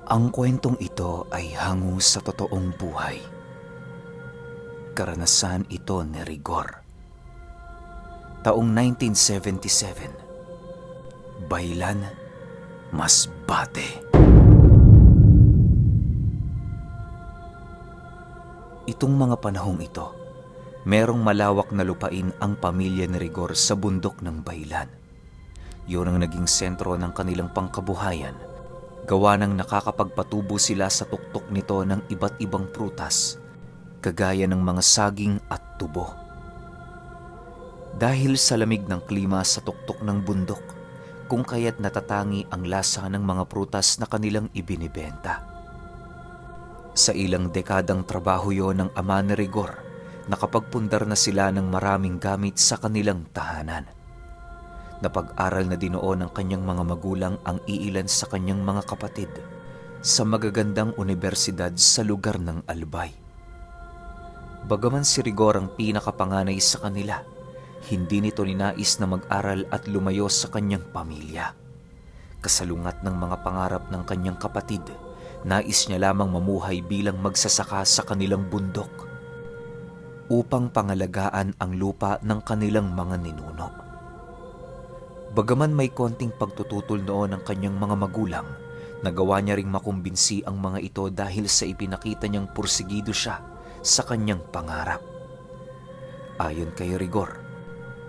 Ang kwentong ito ay hango sa totoong buhay. Karanasan ito ni Rigor. Taong 1977. Baylan, Masbate. Itong mga panahong ito, merong malawak na lupain ang pamilya ni Rigor sa bundok ng Baylan. Yun ang naging sentro ng kanilang pangkabuhayan. Gawa ng nakakapagpatubo sila sa tuktok nito ng iba't ibang prutas, kagaya ng mga saging at tubo. Dahil sa lamig ng klima sa tuktok ng bundok, kung kaya't natatangi ang lasa ng mga prutas na kanilang ibinibenta. Sa ilang dekadang trabaho yon ng ama ni Rigor, nakapagpundar na sila ng maraming gamit sa kanilang tahanan. Napag-aral na dinoon ng kanyang mga magulang ang iilan sa kanyang mga kapatid sa magagandang unibersidad sa lugar ng Albay. Bagaman si Rigor ang pinakapanganay sa kanila, hindi nito ninais na mag-aral at lumayo sa kanyang pamilya. Kasalungat ng mga pangarap ng kanyang kapatid, nais niya lamang mamuhay bilang magsasaka sa kanilang bundok upang pangalagaan ang lupa ng kanilang mga ninuno. Bagaman may konting pagtututol noon ng kanyang mga magulang, nagawa niya ring makumbinsi ang mga ito dahil sa ipinakita niyang pursigido siya sa kanyang pangarap. Ayon kay Rigor,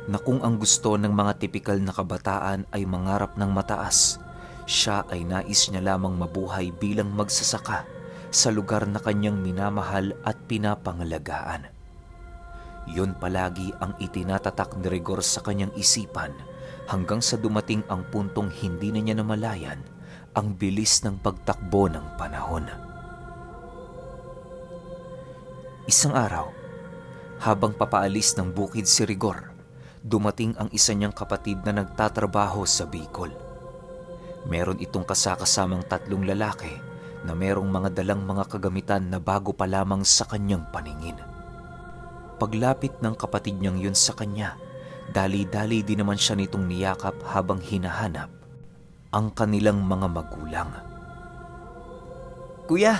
na kung ang gusto ng mga tipikal na kabataan ay mangarap ng mataas, siya ay nais niya lamang mabuhay bilang magsasaka sa lugar na kanyang minamahal at pinapangalagaan. Yun palagi ang itinatatak ni Rigor sa kanyang isipan hanggang sa dumating ang puntong hindi na niya namalayan ang bilis ng pagtakbo ng panahon. Isang araw, habang papaalis ng bukid si Rigor, dumating ang isa niyang kapatid na nagtatrabaho sa Bicol. Meron itong kasakasamang 3 lalaki na merong mga dalang mga kagamitan na bago pa lamang sa kanyang paningin. Paglapit ng kapatid niyang yun sa kanya, dali-dali din naman siya nitong niyakap habang hinahanap ang kanilang mga magulang. "Kuya,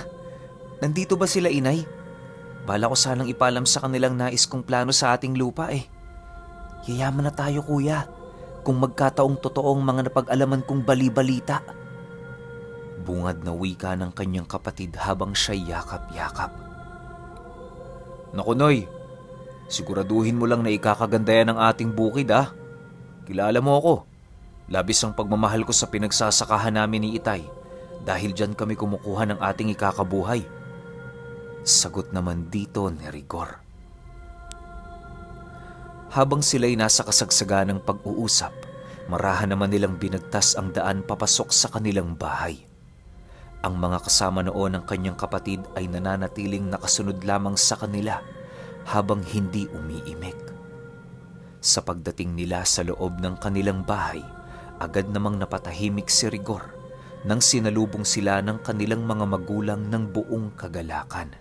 nandito ba sila, inay? Bala ko sanang ipalam sa kanilang nais kong plano sa ating lupa eh. Yayaman na tayo, kuya, kung magkataong totoong mga napag-alaman kong bali-balita." Bungad na wika ng kanyang kapatid habang siya'y yakap-yakap. "Naku, Noy, siguraduhin mo lang na ikakaganda yan ang ating bukid ah. Kilala mo ako. Labis ang pagmamahal ko sa pinagsasakahan namin ni Itay dahil dyan kami kumukuha ng ating ikakabuhay." Sagot naman dito ni Rigor. Habang sila'y nasa kasagsagan ng pag-uusap, marahan naman nilang binagtas ang daan papasok sa kanilang bahay. Ang mga kasama noon ng kanyang kapatid ay nananatiling nakasunod lamang sa kanila habang hindi umiimik. Sa pagdating nila sa loob ng kanilang bahay, agad namang napatahimik si Rigor nang sinalubong sila ng kanilang mga magulang ng buong kagalakan.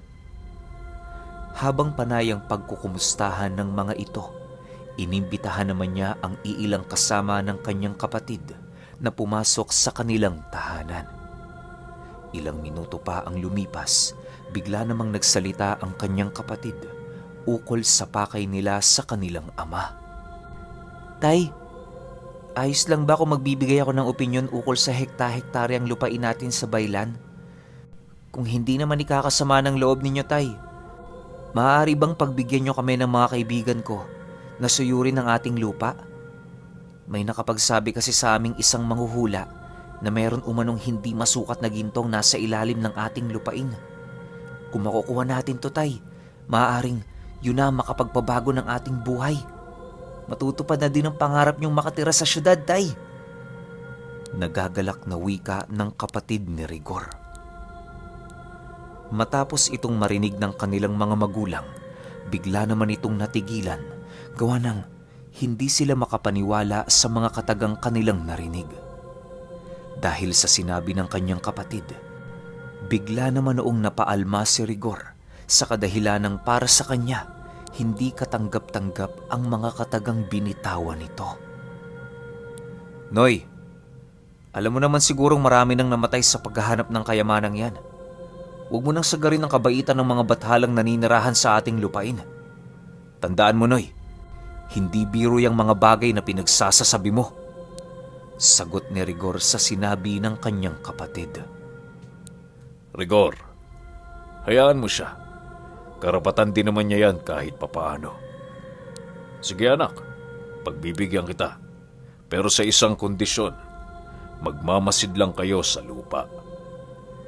Habang panayang pagkukumustahan ng mga ito, inimbitahan naman niya ang iilang kasama ng kanyang kapatid na pumasok sa kanilang tahanan. Ilang minuto pa ang lumipas, bigla namang nagsalita ang kanyang kapatid ukol sa pakay nila sa kanilang ama. "Tay, ayos lang ba kung magbibigay ako ng opinyon ukol sa hekta-hektaryang lupain natin sa Baylan? Kung hindi naman ikakasama ng loob ninyo, Tay, maaari bang pagbigyan nyo kami ng mga kaibigan ko na suyurin ang ating lupa? May nakapagsabi kasi sa aming isang manghuhula na meron umanong hindi masukat na gintong nasa ilalim ng ating lupain. Kung makukuha natin to, Tay, maaaring yun na makapagpabago ng ating buhay. Matutupad na din ang pangarap niyong makatira sa syudad, Tay." Nagagalak na wika ng kapatid ni Rigor. Matapos itong marinig ng kanilang mga magulang, bigla naman itong natigilan, gawa ng hindi sila makapaniwala sa mga katagang kanilang narinig. Dahil sa sinabi ng kanyang kapatid, bigla naman noong napaalma si Rigor sa kadahilanang para sa kanya hindi katanggap-tanggap ang mga katagang binitawan nito. "Noy, Alam mo naman sigurong marami nang namatay sa paghahanap ng kayamanang yan. Huwag mo nang sagarin ang kabaitan ng mga bathalang naninirahan sa ating lupain. Tandaan mo, Noy, hindi biro yung mga bagay na pinagsasasabi mo. Sagot ni Rigor sa sinabi ng kanyang kapatid. Rigor, hayaan mo siya. Karapatan din naman niya yan kahit papaano. Sige anak, pagbibigyan kita. Pero sa isang kondisyon, magmamasid lang kayo sa lupa.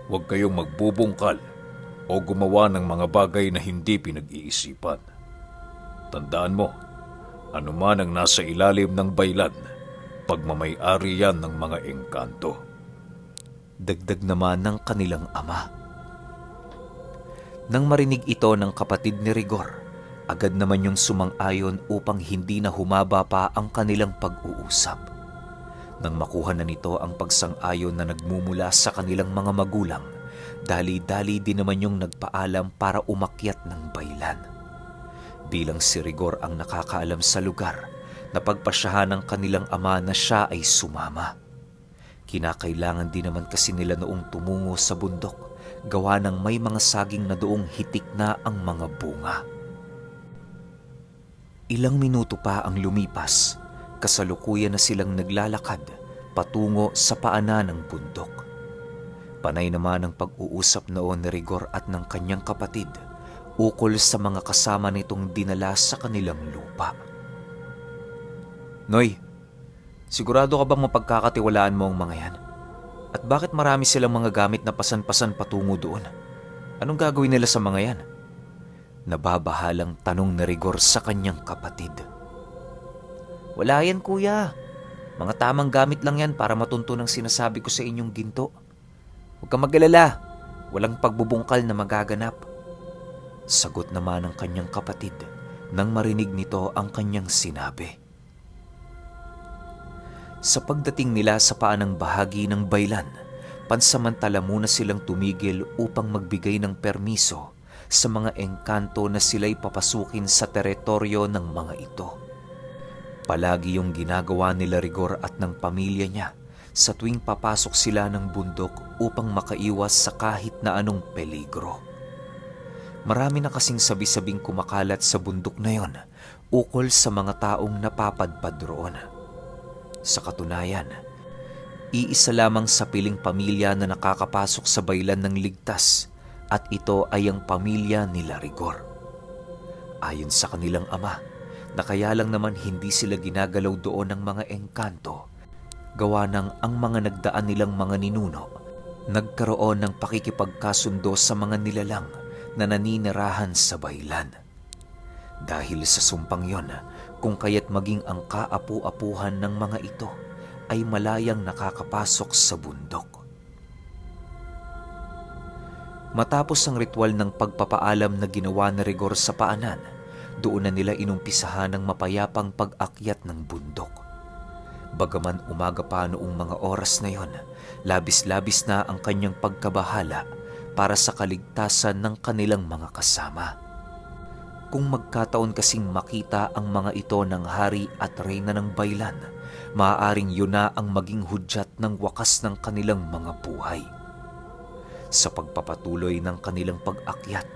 Huwag kayong magbubungkal o gumawa ng mga bagay na hindi pinag-iisipan. Tandaan mo, anuman ang nasa ilalim ng baylan, pagmamay-ari yan ng mga engkanto. Dagdag naman ng kanilang ama. Nang marinig ito ng kapatid ni Rigor, agad naman yung sumang-ayon upang hindi na humaba pa ang kanilang pag-uusap. Nang makuha na nito ang pagsang-ayon na nagmumula sa kanilang mga magulang, dali-dali din naman yung nagpaalam para umakyat ng baylan. Bilang si Rigor ang nakakaalam sa lugar, napagpasyahan ng kanilang ama na siya ay sumama. Kinakailangan din naman kasi nila noong tumungo sa bundok, gawa ng may mga saging na doong hitik na ang mga bunga. Ilang minuto pa ang lumipas, kasalukuyan na silang naglalakad patungo sa paanan ng bundok. Panay naman ang pag-uusap noon ni Rigor at ng kanyang kapatid ukol sa mga kasama nitong dinala sa kanilang lupa. Noy, sigurado ka bang mapagkakatiwalaan mo ang mga yan? At bakit marami silang mga gamit na pasan-pasan patungo doon? Anong gagawin nila sa mga yan? Nababahalang tanong ni Rigor sa kanyang kapatid. Wala yan, kuya. Mga tamang gamit lang yan para matunto ng sinasabi ko sa inyong ginto. Huwag kang mag-alala. Walang pagbubungkal na magaganap. Sagot naman ng kanyang kapatid nang marinig nito ang kanyang sinabi. Sa pagdating nila sa paanang bahagi ng baylan, pansamantala muna silang tumigil upang magbigay ng permiso sa mga engkanto na sila'y papasukin sa teritoryo ng mga ito. Palagi yung ginagawa nila Rigor at ng pamilya niya sa tuwing papasok sila ng bundok upang makaiwas sa kahit na anong peligro. Marami na kasing sabi-sabing kumakalat sa bundok na yon ukol sa mga taong napapadpad roon. Sa katunayan, iisa lamang sa piling pamilya na nakakapasok sa baylan ng ligtas at ito ay ang pamilya nila Rigor. Ayon sa kanilang ama, na kaya lang naman hindi sila ginagalaw doon ng mga engkanto, gawa ng ang mga nagdaan nilang mga ninuno, nagkaroon ng pakikipagkasundo sa mga nilalang na naninirahan sa baylan. Dahil sa sumpang yon, kung kaya't maging ang kaapu-apuhan ng mga ito ay malayang nakakapasok sa bundok. Matapos ang ritual ng pagpapaalam na ginawa ni Rigor sa paanan, doon na nila inumpisahan ng mapayapang pag-akyat ng bundok. Bagaman umaga pa noong mga oras na yon, labis-labis na ang kanyang pagkabahala para sa kaligtasan ng kanilang mga kasama. Kung magkataon kasing makita ang mga ito ng hari at reyna ng baylan, maaaring yun na ang maging hudyat ng wakas ng kanilang mga buhay. Sa pagpapatuloy ng kanilang pag-akyat,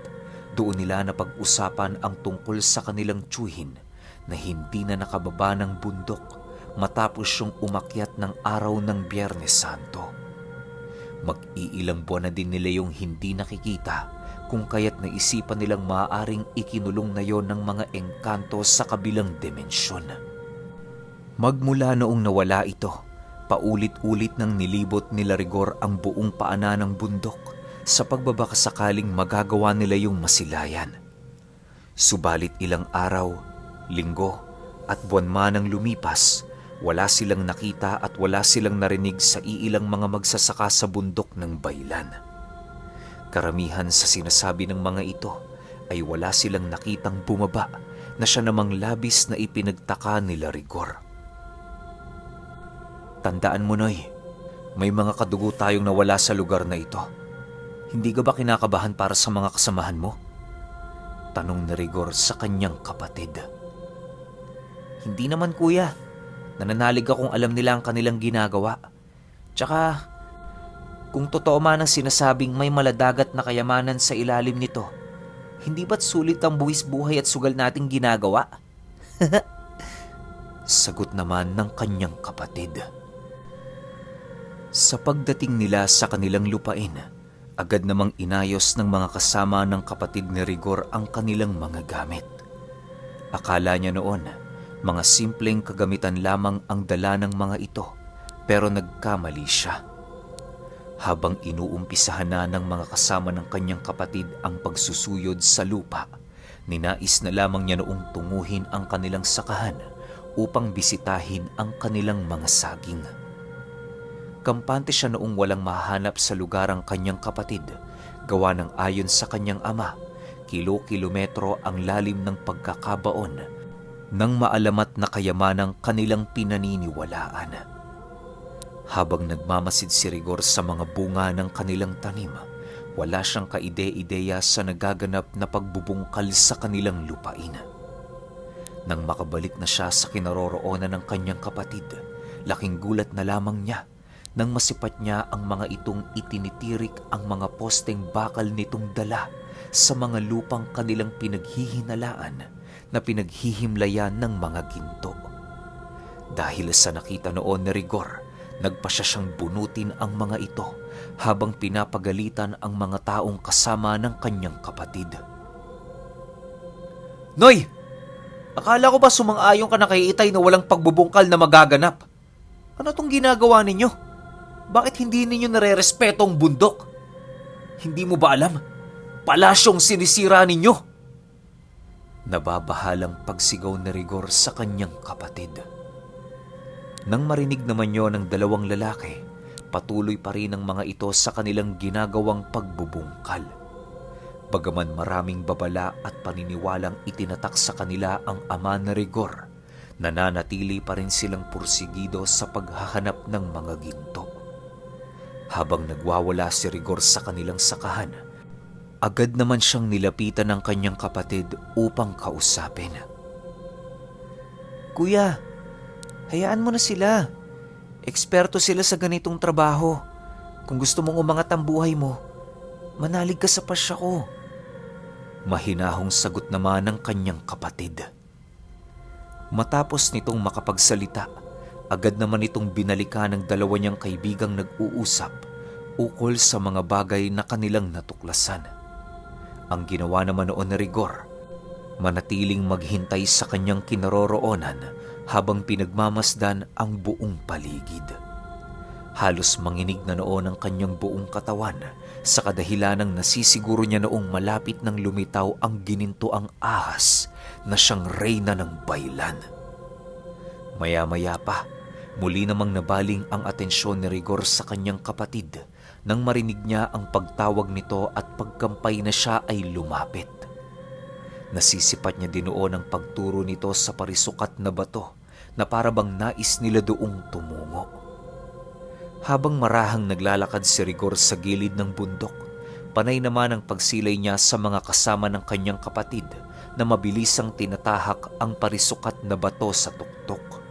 doon nila napag-usapan ang tungkol sa kanilang tiyuhin na hindi na nakababa ng bundok matapos yung umakyat ng araw ng Biyernes Santo. Mag-iilang buwan na din nila yung hindi nakikita, kung kaya't naisipan nilang maaaring ikinulong na yon ng mga engkanto sa kabilang dimensyon. Magmula noong nawala ito, paulit-ulit nang nilibot nila Rigor ang buong paanan ng bundok sa pagbabakasakaling magagawa nila yung masilayan. Subalit ilang araw, linggo at buwan man ang lumipas, wala silang nakita at wala silang narinig sa iilang mga magsasaka sa bundok ng baylan. Karamihan sa sinasabi ng mga ito ay wala silang nakitang bumaba na siya namang labis na ipinagtaka nila Rigor. Tandaan mo, Noy, may mga kadugo tayong nawala sa lugar na ito. Hindi ka ba kinakabahan para sa mga kasamahan mo? Tanong ni Rigor sa kanyang kapatid. Hindi naman, kuya. Nananalig akong alam nila ang kanilang ginagawa. Tsaka, kung totoo man ang sinasabing may maladagat na kayamanan sa ilalim nito, hindi ba't sulit ang buwis buhay at sugal nating ginagawa? Sagot naman ng kanyang kapatid. Sa pagdating nila sa kanilang lupain, agad namang inayos ng mga kasama ng kapatid ni Rigor ang kanilang mga gamit. Akala niya noon, mga simpleng kagamitan lamang ang dala ng mga ito, pero nagkamali siya. Habang inuumpisahan na ng mga kasama ng kanyang kapatid ang pagsusuyod sa lupa, ninais na lamang niya noong tunguhin ang kanilang sakahan upang bisitahin ang kanilang mga saging. Kampante siya noong walang mahanap sa lugar ang kanyang kapatid, gawa ng ayon sa kanyang ama, kilo-kilometro ang lalim ng pagkakabaon ng maalamat na kayamanang kanilang pinaniniwalaan. Habang nagmamasid si Rigor sa mga bunga ng kanilang tanim, wala siyang kaide-ideya sa nagaganap na pagbubungkal sa kanilang lupain. Nang makabalik na siya sa kinaroroonan ng kanyang kapatid, laking gulat na lamang niya nang masipat niya ang mga itong itinitirik ang mga posteng bakal nitong dala sa mga lupang kanilang pinaghihinalaan na pinaghihimlayan ng mga ginto. Dahil sa nakita noon ni Rigor, nagpasya siyang bunutin ang mga ito habang pinapagalitan ang mga taong kasama ng kanyang kapatid. Noy! Akala ko ba sumang-ayon ka na kay Itay na walang pagbubungkal na magaganap? Ano tong ginagawa ninyo? Bakit hindi ninyo nare-respeto ang bundok? Hindi mo ba alam? Palasyong sinisira ninyo! Nababahalang pagsigaw ni Rigor sa kanyang kapatid. Nang marinig naman yon ng dalawang lalaki, patuloy pa rin ang mga ito sa kanilang ginagawang pagbubungkal. Bagaman maraming babala at paniniwalang itinatak sa kanila ang ama ni Rigor, nananatili pa rin silang pursigido sa paghahanap ng mga ginto. Habang nagwawala si Rigor sa kanilang sakahan, agad naman siyang nilapitan ng kanyang kapatid upang kausapin. Kuya, hayaan mo na sila. Eksperto sila sa ganitong trabaho. Kung gusto mong umangat ang buhay mo, manalig ka sa pasya ko. Mahinahong sagot naman ng kanyang kapatid. Matapos nitong makapagsalita, agad naman itong binalikan ng dalawa niyang kaibigang nag-uusap ukol sa mga bagay na kanilang natuklasan. Ang ginawa naman noon ni Rigor, manatiling maghintay sa kanyang kinaroroonan habang pinagmamasdan ang buong paligid. Halos manginig na noon ang kanyang buong katawan sa kadahilanang nasisiguro niya noong malapit nang lumitaw ang ginintoang ahas na siyang reyna ng baylan. Maya-maya pa, muli namang nabaling ang atensyon ni Rigor sa kanyang kapatid nang marinig niya ang pagtawag nito at pagkampay na siya ay lumapit. Nasisipat niya din noon ang pagturo nito sa parisukat na bato na parabang nais nila doong tumungo. Habang marahang naglalakad si Rigor sa gilid ng bundok, panay naman ang pagsilay niya sa mga kasama ng kanyang kapatid na mabilisang tinatahak ang parisukat na bato sa tuktok.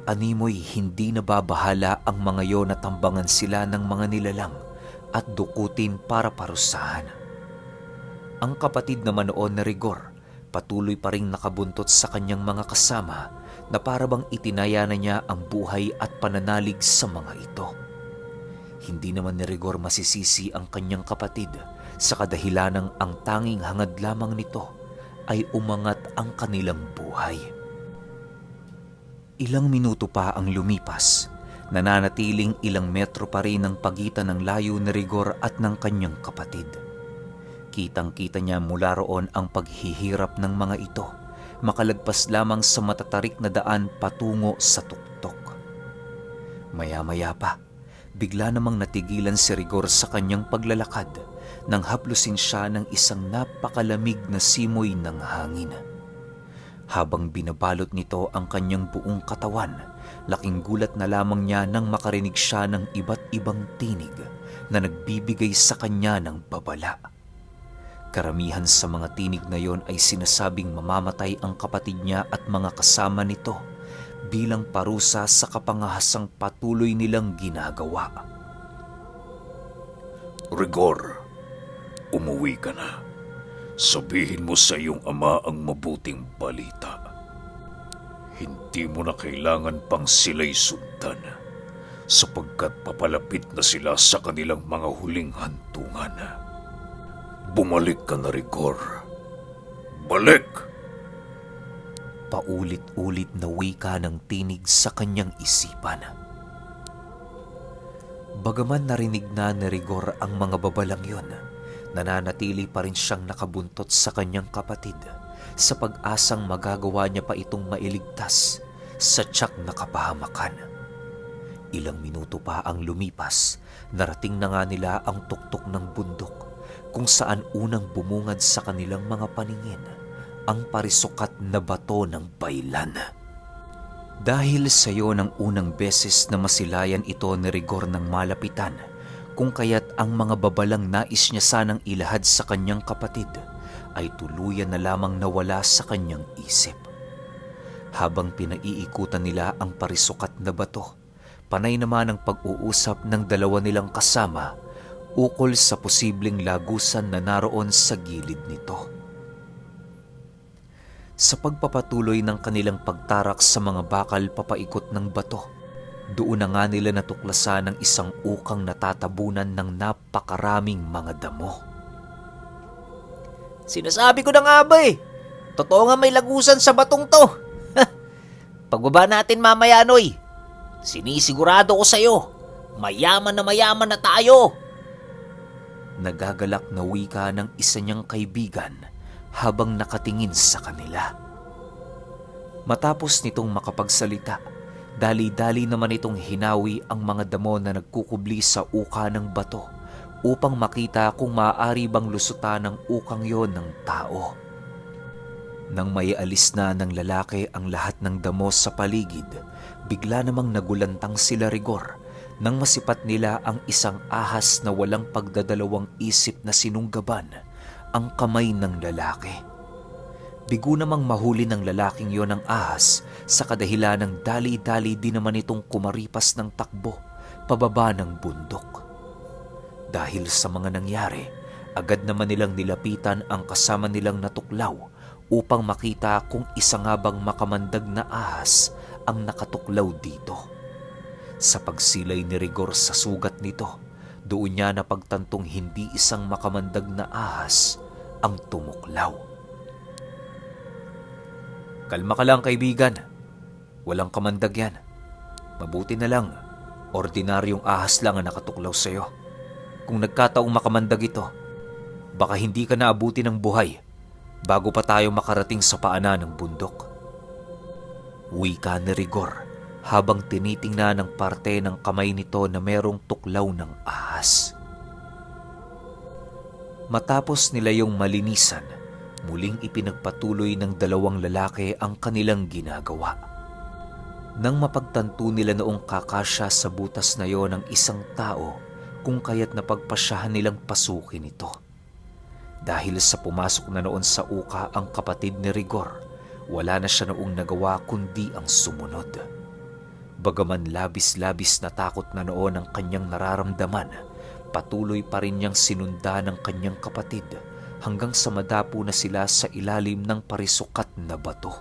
Animoy hindi nababahala ang mga yon na tambangan sila ng mga nilalang at dukutin para parusahan. Ang kapatid naman noon na Rigor, patuloy pa ring nakabuntot sa kanyang mga kasama na parabang itinaya na niya ang buhay at pananalig sa mga ito. Hindi naman ni Rigor masisisi ang kanyang kapatid sa kadahilanang ang tanging hangad lamang nito ay umangat ang kanilang buhay. Ilang minuto pa ang lumipas, nananatiling ilang metro pa rin ang pagitan ng layo ni Rigor at ng kanyang kapatid. Kitang-kita niya mula roon ang paghihirap ng mga ito, makalagpas lamang sa matatarik na daan patungo sa tuktok. Maya-maya pa, bigla namang natigilan si Rigor sa kanyang paglalakad nang haplusin siya ng isang napakalamig na simoy ng hangin. Habang binabalot nito ang kanyang buong katawan, laking gulat na lamang niya nang makarinig siya ng iba't ibang tinig na nagbibigay sa kanya ng babala. Karamihan sa mga tinig na yon ay sinasabing mamamatay ang kapatid niya at mga kasama nito, bilang parusa sa kapangahasang patuloy nilang ginagawa. Rigor, umuwi ka na. Sabihin mo sa iyong ama ang mabuting balita. Hindi mo na kailangan pang sila'y sundan, sapagkat papalapit na sila sa kanilang mga huling hantungan. Bumalik ka na, Rigor. Balik! Paulit-ulit na wika ng tinig sa kanyang isipan. Bagaman narinig na ni Rigor ang mga babalang yon, nananatili pa rin siyang nakabuntot sa kanyang kapatid sa pag-asang magagawa niya pa itong mailigtas sa tiyak na kapahamakan. Ilang minuto pa ang lumipas, narating na nga nila ang tuktok ng bundok kung saan unang bumungad sa kanilang mga paningin ang parisukat na bato ng Baylan. Dahil sa iyo ng unang beses na masilayan ito ni Rigor ng malapitan, kung kaya't ang mga babalang nais niya sanang ilahad sa kanyang kapatid ay tuluyan na lamang nawala sa kanyang isip. Habang pinaiikutan nila ang parisukat na bato, panay naman ang pag-uusap ng dalawa nilang kasama ukol sa posibleng lagusan na naroon sa gilid nito. Sa pagpapatuloy ng kanilang pagtarak sa mga bakal papaikot ng bato, doon na nga nila natuklasan ang isang ukang natatabunan ng napakaraming mga damo. Sinasabi ko na nga ba eh. Totoo nga may lagusan sa batong to. Pagbaba natin mamaya, Noy. Sinisigurado ko sa'yo, mayaman na tayo. Nagagalak na wika ng isa niyang kaibigan habang nakatingin sa kanila. Matapos nitong makapagsalita, dali-dali naman itong hinawi ang mga damo na nagkukubli sa uka ng bato upang makita kung maaari bang lusutan ng ukang yon ng tao. Nang may alis na ng lalaki ang lahat ng damo sa paligid, bigla namang nagulantang sila Rigor nang masipat nila ang isang ahas na walang pagdadalawang isip na sinunggaban ang kamay ng lalaki. Bigo namang mahuli ng lalaking yon ang ahas sa kadahilan ng dali-dali din naman itong kumaripas ng takbo pababa ng bundok. Dahil sa mga nangyari, agad naman nilang nilapitan ang kasama nilang natuklaw upang makita kung isa nga bang makamandag na ahas ang nakatuklaw dito. Sa pagsilay ni Rigor sa sugat nito, doon niya napagtantong hindi isang makamandag na ahas ang tumuklaw. Kalma ka lang, kaibigan. Walang kamandag yan. Mabuti na lang, ordinaryong ahas lang ang nakatuklaw sa'yo. Kung nagkataong makamandag ito, baka hindi ka naabuti ng buhay bago pa tayo makarating sa paanan ng bundok. Wika ni Rigor habang tinitingnan ang parte ng kamay nito na merong tuklaw ng ahas. Matapos nila yung malinisan, muling ipinagpatuloy ng dalawang lalaki ang kanilang ginagawa. Nang mapagtanto nila noong kakasya sa butas na yon ng isang tao, kung kaya't napagpasyahan nilang pasukin ito. Dahil sa pumasok na noon sa uka ang kapatid ni Rigor, wala na siya noong nagawa kundi ang sumunod. Bagaman labis-labis na takot na noon ang kanyang nararamdaman, patuloy pa rin niyang sinunda ng kanyang kapatid hanggang sa madapo na sila sa ilalim ng parisukat na bato.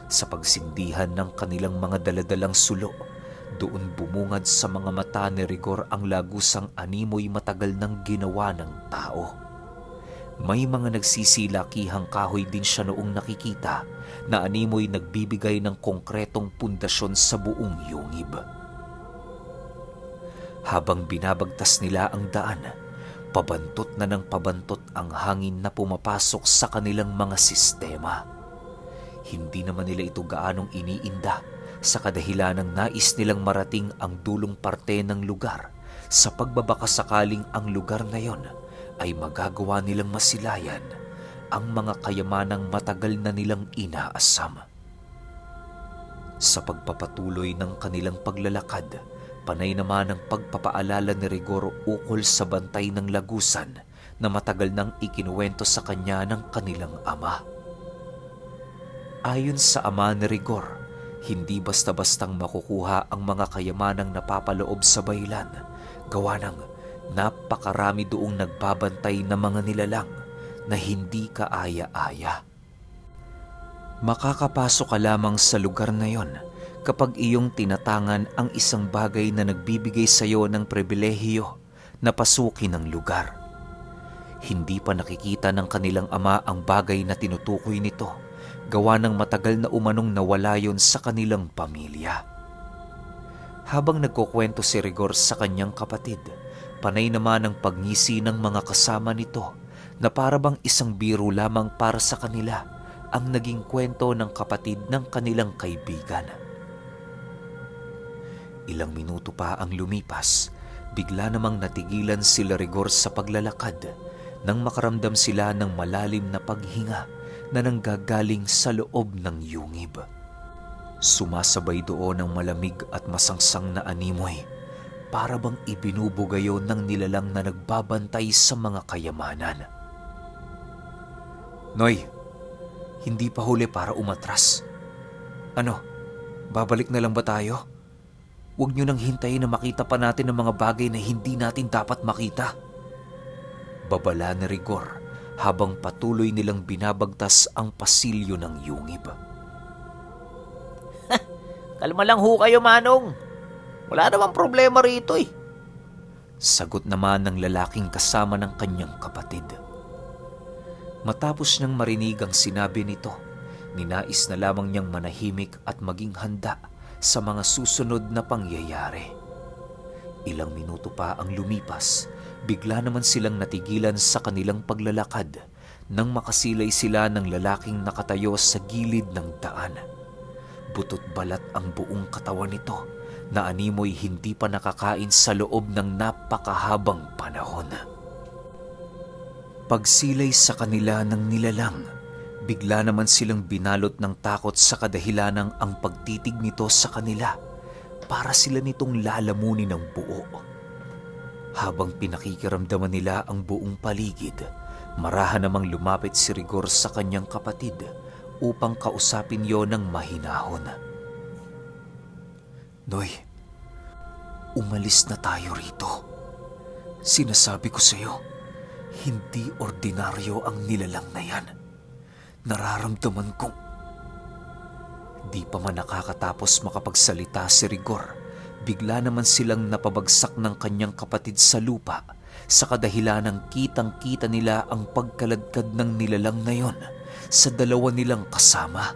Sa pagsindihan ng kanilang mga daladalang sulo, doon bumungad sa mga mata ni Rigor ang lagusang animoy matagal nang ginawa ng tao. May mga nagsisilakihang kahoy din siya noong nakikita na animoy nagbibigay ng konkretong pundasyon sa buong yungib. Habang binabagtas nila ang daan, pabantot na ng pabantot ang hangin na pumapasok sa kanilang mga sistema. Hindi naman nila ito gaanong iniinda sa kadahilan ng nais nilang marating ang dulong parte ng lugar sa pagbabakasakaling ang lugar na yon ay magagawa nilang masilayan ang mga kayamanang matagal na nilang inaasam. Sa pagpapatuloy ng kanilang paglalakad, panay naman ang pagpapaalala ni Rigor ukol sa bantay ng lagusan na matagal nang ikinuwento sa kanya ng kanilang ama. Ayon sa ama ni Rigor, Hindi basta-bastang makukuha ang mga kayamanang napapaloob sa baylan, gawa ng napakarami doong nagbabantay na mga nilalang na hindi kaaya-aya. Makakapasok ka lamang sa lugar na yon kapag iyong tinatangan ang isang bagay na nagbibigay sa iyo ng pribilehiyo na pasukin ang lugar. Hindi pa nakikita ng kanilang ama ang bagay na tinutukoy nito, gawa ng matagal na umanong nawala yon sa kanilang pamilya. Habang nagkukwento si Rigor sa kanyang kapatid, panay naman ang pagngisi ng mga kasama nito na para bang isang biro lamang para sa kanila ang naging kwento ng kapatid ng kanilang kaibigan. Ilang minuto pa ang lumipas, bigla namang natigilan sila Rigor sa paglalakad nang makaramdam sila ng malalim na paghinga na nanggagaling sa loob ng yungib. Sumasabay doon ang malamig at masangsang na animoy, para bang ibinubugayo ng nilalang na nagbabantay sa mga kayamanan. Noy, hindi pa huli para umatras. Ano, babalik na lang ba tayo? Huwag niyo nang hintayin na makita pa natin ang mga bagay na hindi natin dapat makita. Babala ni Rigor habang patuloy nilang binabagtas ang pasilyo ng yungib. Kalma lang ho kayo, Manong. Wala namang problema rito eh. Sagot naman ng lalaking kasama ng kanyang kapatid. Matapos niyang marinig ang sinabi nito, ninais na lamang niyang manahimik at maging handa sa mga susunod na pangyayari. Ilang minuto pa ang lumipas, bigla naman silang natigilan sa kanilang paglalakad nang makasilay sila ng lalaking nakatayo sa gilid ng daan. Butot balat ang buong katawan nito na animoy hindi pa nakakain sa loob ng napakahabang panahon. Pagsilay sa kanila ng nilalang, bigla naman silang binalot ng takot sa kadahilanang ang pagtitig nito sa kanila para sila nitong lalamunin ng buo. Habang pinakikiramdaman nila ang buong paligid, marahan namang lumapit si Rigor sa kanyang kapatid upang kausapin yon ng mahinahon. Noy, umalis na tayo rito. Sinasabi ko sa iyo, hindi ordinaryo ang nilalang na yan. Nararamdaman kong... Di pa man nakakatapos makapagsalita si Rigor, bigla naman silang napabagsak ng kanyang kapatid sa lupa sa kadahilanang kitang-kita nila ang pagkaladkad ng nilalang na yon sa dalawa nilang kasama.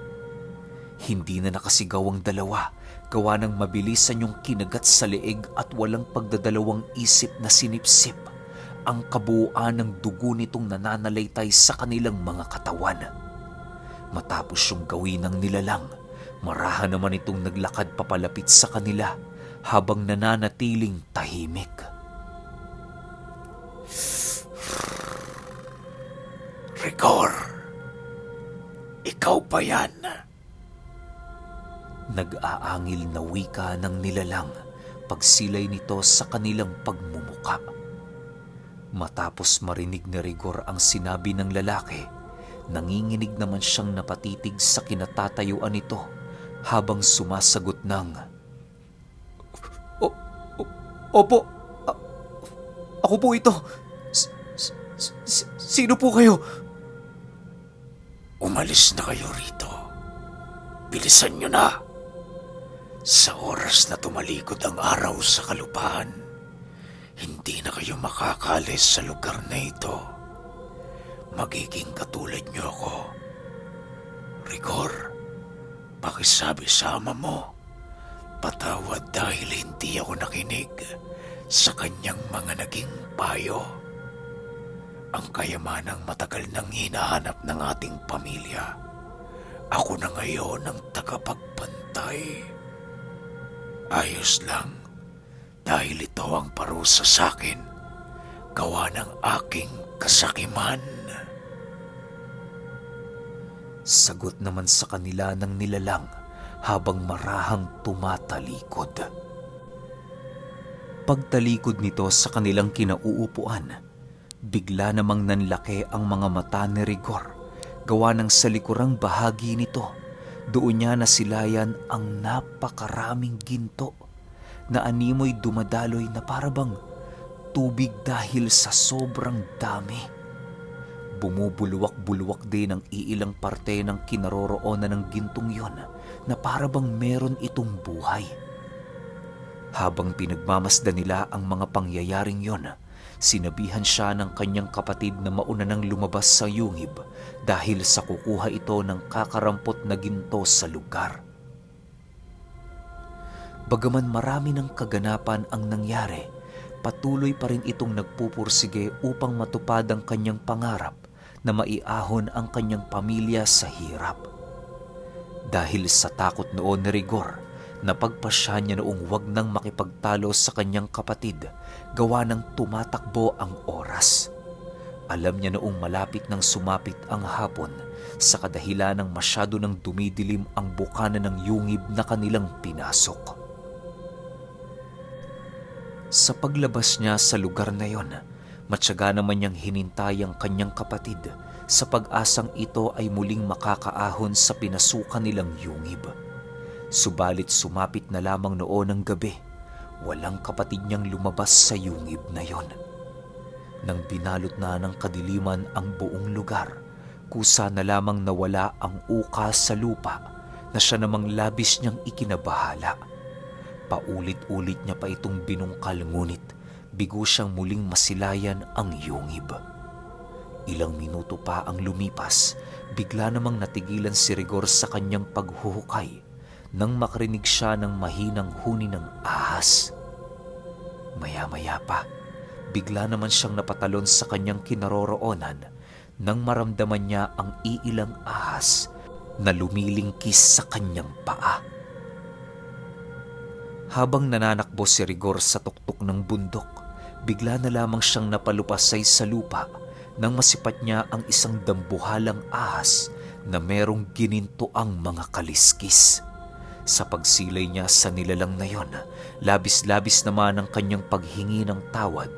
Hindi na nakasigaw ang dalawa, gawa ng mabilisan yung kinagat sa leeg at walang pagdadalawang isip na sinipsip ang kabuuan ng dugo nitong nananalaytay sa kanilang mga katawan. Matapos yung gawin ng nilalang, marahan naman itong naglakad papalapit sa kanila habang nananatiling tahimik. Rigor, ikaw ba yan? Nag-aangil na wika ng nilalang pagsilay nito sa kanilang pagmumuka. Matapos marinig ni Rigor ang sinabi ng lalaki, nanginginig naman siyang napatitig sa kinatatayuan nito habang sumasagot ng, Opo, ako po ito. Sino po kayo? Umalis na kayo rito. Bilisan nyo na. Sa oras na tumalikod ang araw sa kalupaan, hindi na kayo makakalis sa lugar na ito. Magiging katulad nyo ako. Rigor, pakisabi sa ama mo, patawad dahil hindi ako nakinig sa kanyang mga naging payo. Ang kayamanang matagal nang hinahanap ng ating pamilya. Ako na ngayon ang tagapagbantay. Ayos lang, dahil ito ang parusa sa akin, gawa ng aking kasakiman. Sagot naman sa kanila ng nilalang habang marahang tumatalikod. Pagtalikod nito sa kanilang kinauupuan, bigla namang nanlaki ang mga mata ni Rigor, gawa ng sa likurang bahagi nito, Doon niya nasilayan ang napakaraming ginto na animoy dumadaloy na parabang tubig dahil sa sobrang dami. Bumubulwak-bulwak din ang iilang parte ng kinaroroonan ng gintong yon na parabang meron itong buhay. Habang pinagmamasdan nila ang mga pangyayaring yon, sinabihan siya ng kanyang kapatid na mauna nang lumabas sa yungib dahil sa kukuha ito ng kakarampot na ginto sa lugar. Bagaman marami ng kaganapan ang nangyari, patuloy pa rin itong nagpupursige upang matupad ang kanyang pangarap na maiahon ang kanyang pamilya sa hirap. Dahil sa takot noon ni Rigor, napagpasya niya noong wag nang makipagtalo sa kanyang kapatid gawa ng tumatakbo ang oras. Alam niya noong malapit nang sumapit ang hapon sa kadahilan ng masyado nang dumidilim ang bukana ng yungib na kanilang pinasok. Sa paglabas niya sa lugar na yon, matyaga naman niyang hinintay ang kanyang kapatid sa pag-asang ito ay muling makakaahon sa pinasukan nilang yungib. Subalit sumapit na lamang noon ang gabi, walang kapatid niyang lumabas sa yungib na yon. Nang binalot na ng kadiliman ang buong lugar, kusa na lamang nawala ang uka sa lupa na siya namang labis niyang ikinabahala. Paulit-ulit niya pa itong binungkal ngunit bigo siyang muling masilayan ang yungib. Ilang minuto pa ang lumipas, bigla namang natigilan si Rigor sa kanyang paghuhukay nang makarinig siya ng mahinang huni ng ahas. Maya-maya pa, bigla naman siyang napatalon sa kanyang kinaroroonan nang maramdaman niya ang iilang ahas na lumilingkis sa kanyang paa. Habang nananakbo si Rigor sa tuktok ng bundok, bigla na lamang siyang napalupasay sa lupa nang masipat niya ang isang dambuhalang ahas na merong ginintoang mga kaliskis. Sa pagsilay niya sa nilalang na yon, labis-labis naman ang kanyang paghingi ng tawad,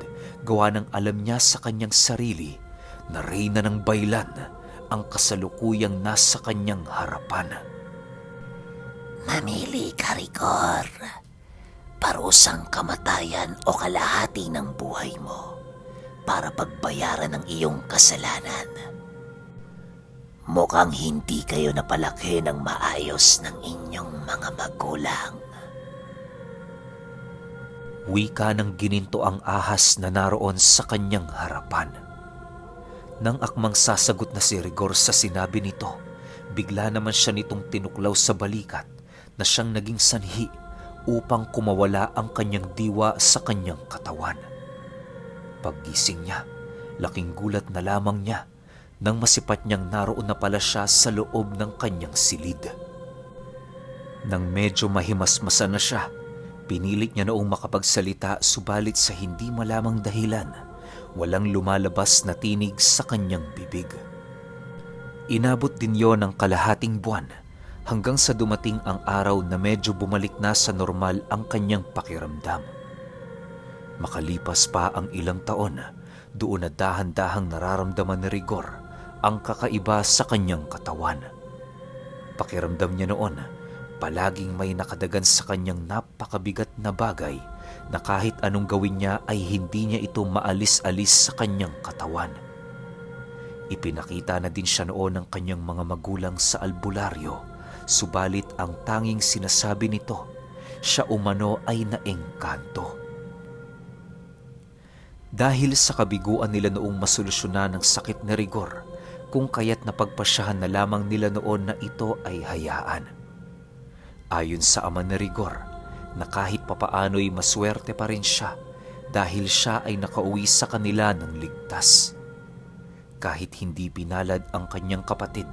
gawa ng alam niya sa kanyang sarili na reyna ng baylan ang kasalukuyang nasa kanyang harapan. Mamili ka, Rigor. Parusang kamatayan o kalahati ng buhay mo para pagbayaran ng iyong kasalanan. Mukhang hindi kayo napalaki ng maayos ng inyong mga magulang. Wika ng gininto ang ahas na naroon sa kanyang harapan. Nang akmang sasagot na si Rigor sa sinabi nito, bigla naman siya nitong tinuklaw sa balikat na siyang naging sanhi upang kumawala ang kanyang diwa sa kanyang katawan. Paggising niya, laking gulat na lamang niya nang masipat niyang naroon na pala siya sa loob ng kanyang silid. Nang medyo mahimasmasan na siya, pinilit niya noong makapagsalita subalit sa hindi malamang dahilan, walang lumalabas na tinig sa kanyang bibig. Inabot din yon ng kalahating buwan hanggang sa dumating ang araw na medyo bumalik na sa normal ang kanyang pakiramdam. Makalipas pa ang ilang taon, doon na dahan-dahang nararamdaman ni Rigor ang kakaiba sa kanyang katawan. Pakiramdam niya noon, palaging may nakadagan sa kanyang napakabigat na bagay na kahit anong gawin niya ay hindi niya ito maalis-alis sa kanyang katawan. Ipinakita na din siya noon ng kanyang mga magulang sa albularyo, subalit ang tanging sinasabi nito, siya umano ay naengkanto. Dahil sa kabiguan nila noong masolusyonan ng sakit ni Rigor, kung kaya't napagpasyahan na lamang nila noon na ito ay hayaan. Ayon sa ama ni Rigor, na kahit papaano'y maswerte pa rin siya dahil siya ay nakauwi sa kanila ng ligtas. Kahit hindi pinalad ang kanyang kapatid,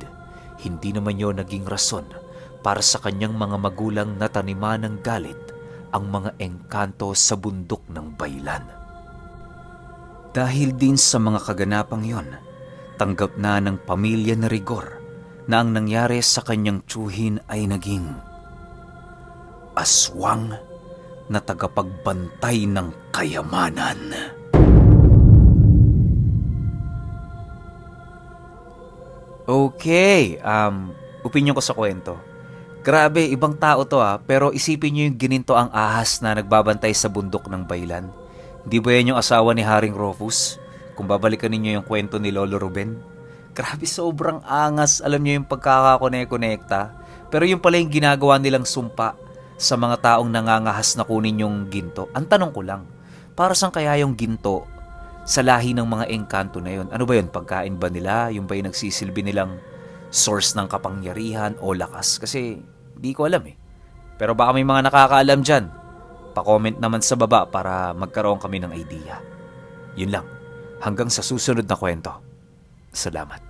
hindi naman yun naging rason para sa kanyang mga magulang na taniman ng galit ang mga engkanto sa bundok ng baylan. Dahil din sa mga kaganapang yon, tanggap na ng pamilya ni Rigor na ang nangyari sa kanyang tiyuhin ay naging aswang na tagapagbantay ng kayamanan. Okay, opinion ko sa kwento. Grabe, ibang tao to pero isipin nyo yung gininto ang ahas na nagbabantay sa bundok ng Baylan. Hindi ba yan yung asawa ni Haring Rufus? Kung babalikan ninyo yung kwento ni Lolo Ruben. Grabe, sobrang angas. Alam nyo yung pagkakakonekta. Pero yung pala yung ginagawa nilang sumpa sa mga taong nangangahas na kunin yung ginto. Ang tanong ko lang, para saan kaya yung ginto sa lahi ng mga engkanto na yun? Ano ba yun? Pagkain ba nila? Yung ba yung nagsisilbi nilang source ng kapangyarihan o lakas? Kasi di ko alam eh. Pero baka may mga nakakaalam dyan. Pa-comment naman sa baba para magkaroon kami ng idea. Yun lang. Hanggang sa susunod na kwento. Salamat.